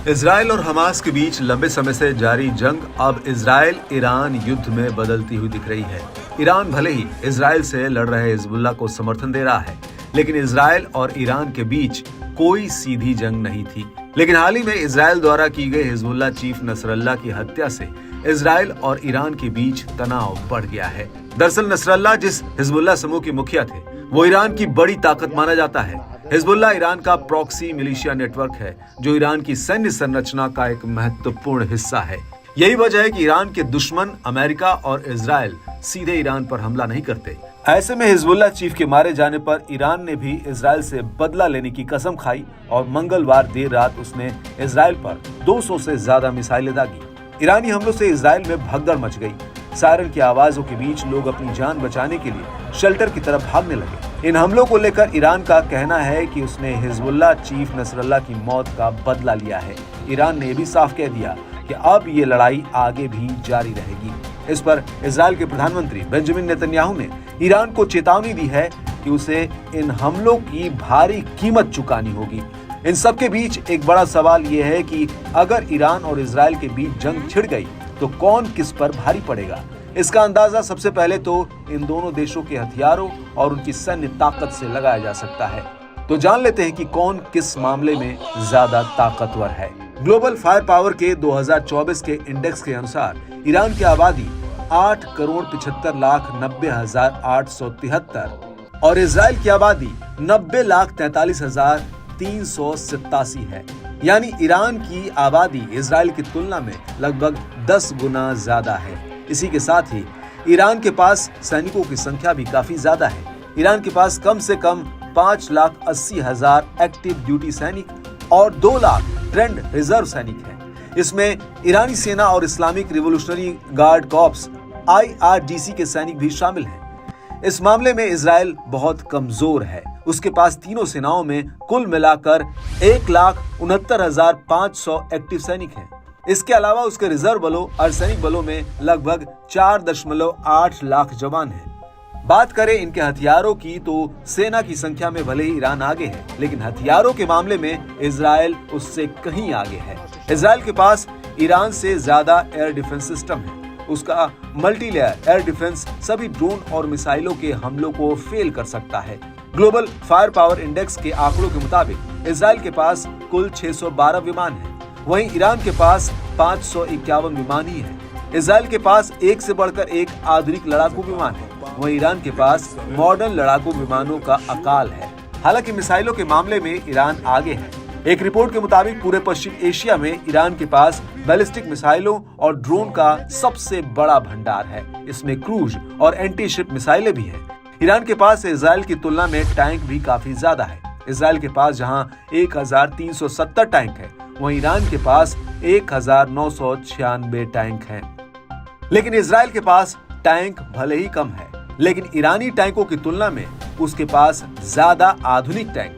Israel और Hamas के बीच लंबे समय से जारी जंग अब इजराइल ईरान युद्ध में बदलती हुई दिख रही है। ईरान भले ही इजराइल से लड़ रहे हिजबुल्लाह को समर्थन दे रहा है, लेकिन इजराइल और ईरान के बीच कोई सीधी जंग नहीं थी। लेकिन हाल ही में इजराइल द्वारा की गई हिजबुल्लाह चीफ नसरल्लाह की हत्या से इजराइल और ईरान के बीच तनाव बढ़ गया है। दरअसल नसरल्लाह जिस हिजबुल्लाह समूह के मुखिया थे, वो ईरान की बड़ी ताकत माना जाता है। हिजबुल्लाह ईरान का प्रॉक्सी मिलिशिया नेटवर्क है, जो ईरान की सैन्य संरचना का एक महत्वपूर्ण हिस्सा है। यही वजह है कि ईरान के दुश्मन अमेरिका और इजराइल सीधे ईरान पर हमला नहीं करते। ऐसे में हिजबुल्लाह चीफ के मारे जाने पर ईरान ने भी इजराइल से बदला लेने की कसम खाई और मंगलवार देर रात उसने इजराइल पर 200 से ज्यादा मिसाइलें दागी। ईरानी हमलों से इजराइल में भगदड़ मच गई। सायरन की आवाजों के बीच लोग अपनी जान बचाने के लिए शेल्टर की तरफ भागने लगे। इन हमलों को लेकर ईरान का कहना है कि उसने हिजबुल्लाह चीफ नसरल्लाह की मौत का बदला लिया है। ईरान ने भी साफ कह दिया कि अब ये लड़ाई आगे भी जारी रहेगी। इस पर इजराइल के प्रधानमंत्री बेंजामिन नेतन्याहू ने ईरान को चेतावनी दी है कि उसे इन हमलों की भारी कीमत चुकानी होगी। इन सब के बीच एक बड़ा सवाल ये है कि अगर ईरान और इजराइल के बीच जंग छिड़ गई तो कौन किस पर भारी पड़ेगा। इसका अंदाजा सबसे पहले तो इन दोनों देशों के हथियारों और उनकी सैन्य ताकत से लगाया जा सकता है। तो जान लेते हैं कि कौन किस मामले में ज्यादा ताकतवर है। ग्लोबल फायर पावर के 2024 के इंडेक्स के अनुसार ईरान की आबादी 8,75,90,873 और इजराइल की आबादी 90,43,387 है। यानी ईरान की आबादी इजराइल की तुलना में लगभग 10 गुना ज्यादा है। इसी के साथ ही ईरान के पास सैनिकों की संख्या भी काफी ज्यादा है। ईरान के पास कम से कम 5,80,000 एक्टिव ड्यूटी सैनिक और 2 लाख ट्रेंड रिजर्व सैनिक हैं। इसमें ईरानी सेना और Islamic revolutionary guard corps IRGC के सैनिक भी शामिल हैं। इस मामले में इजराइल बहुत कमजोर है। उसके पास तीनों सेनाओं में कुल मिलाकर 1,69,500 एक्टिव सैनिक हैं। इसके अलावा उसके रिजर्व बलों और सैनिक बलों में लगभग 4.8 लाख जवान हैं। बात करें इनके हथियारों की तो सेना की संख्या में भले ही ईरान आगे है, लेकिन हथियारों के मामले में इजराइल उससे कहीं आगे है। इजराइल के पास ईरान से ज्यादा एयर डिफेंस सिस्टम है। उसका मल्टी लेयर एयर डिफेंस सभी ड्रोन और मिसाइलों के हमलों को फेल कर सकता है। ग्लोबल फायर पावर इंडेक्स के आंकड़ों के मुताबिक इजराइल के पास कुल 612 विमान हैं। वहीं ईरान के पास 551 विमान ही है। इजराइल के पास एक से बढ़कर एक आधुनिक लड़ाकू विमान है। वहीं ईरान के पास मॉडर्न लड़ाकू विमानों का अकाल है। हालांकि मिसाइलों के मामले में ईरान आगे है। एक रिपोर्ट के मुताबिक पूरे पश्चिम एशिया में ईरान के पास बैलिस्टिक मिसाइलों और ड्रोन का सबसे बड़ा भंडार है। इसमें क्रूज और एंटी शिप मिसाइलें भी हैं। ईरान के पास इजराइल की तुलना में टैंक भी काफी ज्यादा है। इजराइल के पास जहां 1,370 टैंक है, वहीं ईरान के पास 1,996 टैंक हैं। लेकिन इजराइल के पास टैंक भले ही कम है, लेकिन ईरानी टैंकों की तुलना में उसके पास ज्यादा आधुनिक टैंक है।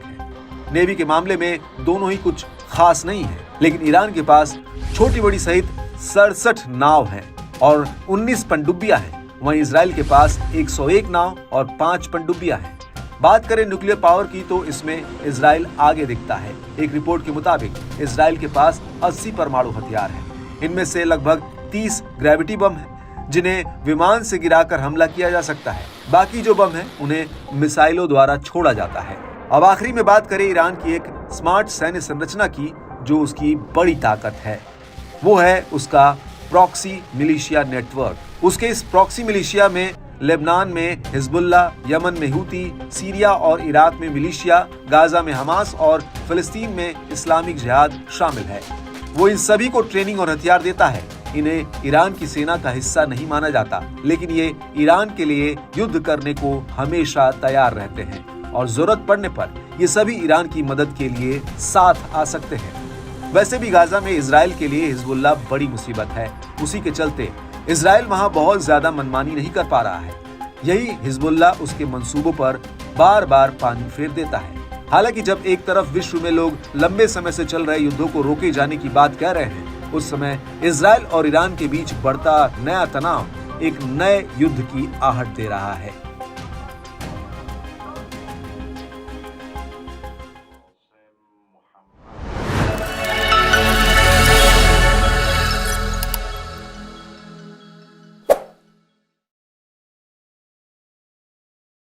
नेवी के मामले में दोनों ही कुछ खास नहीं है, लेकिन ईरान के पास छोटी बड़ी सहित 67 नाव हैं और 19 पनडुब्बियां हैं। वहीं इजराइल के पास 101 नाव और 5 पनडुब्बियां हैं। बात करें न्यूक्लियर पावर की तो इसमें इजराइल आगे दिखता है। एक रिपोर्ट के मुताबिक इजराइल के पास 80 परमाणु हथियार हैं। इनमें से लगभग 30 ग्रेविटी बम हैं, जिन्हें विमान से गिराकर हमला किया जा सकता है। बाकी जो बम हैं, उन्हें मिसाइलों द्वारा छोड़ा जाता है। अब आखिरी में बात करें ईरान की एक स्मार्ट सैन्य संरचना की, जो उसकी बड़ी ताकत है। वो है उसका प्रॉक्सी मिलिशिया नेटवर्क। उसके इस प्रॉक्सी मिलिशिया में लेबनान में हिजबुल्लाह, यमन में हूती, सीरिया और इराक में मिलिशिया, गाजा में हमास और फिलिस्तीन में इस्लामिक जिहाद शामिल है। वो इन सभी को ट्रेनिंग और हथियार देता है। इन्हें ईरान की सेना का हिस्सा नहीं माना जाता, लेकिन ये ईरान के लिए युद्ध करने को हमेशा तैयार रहते हैं और जरूरत पड़ने पर ये सभी ईरान की मदद के लिए साथ आ सकते हैं। वैसे भी गाजा में इजराइल के लिए हिजबुल्लाह बड़ी मुसीबत है। उसी के चलते इजराइल वहां बहुत ज्यादा मनमानी नहीं कर पा रहा है। यही हिजबुल्लाह उसके मंसूबों पर बार बार पानी फेर देता है। हालांकि जब एक तरफ विश्व में लोग लंबे समय से चल रहे युद्धों को रोके जाने की बात कह रहे हैं, उस समय इजराइल और ईरान के बीच बढ़ता नया तनाव एक नए युद्ध की आहट दे रहा है।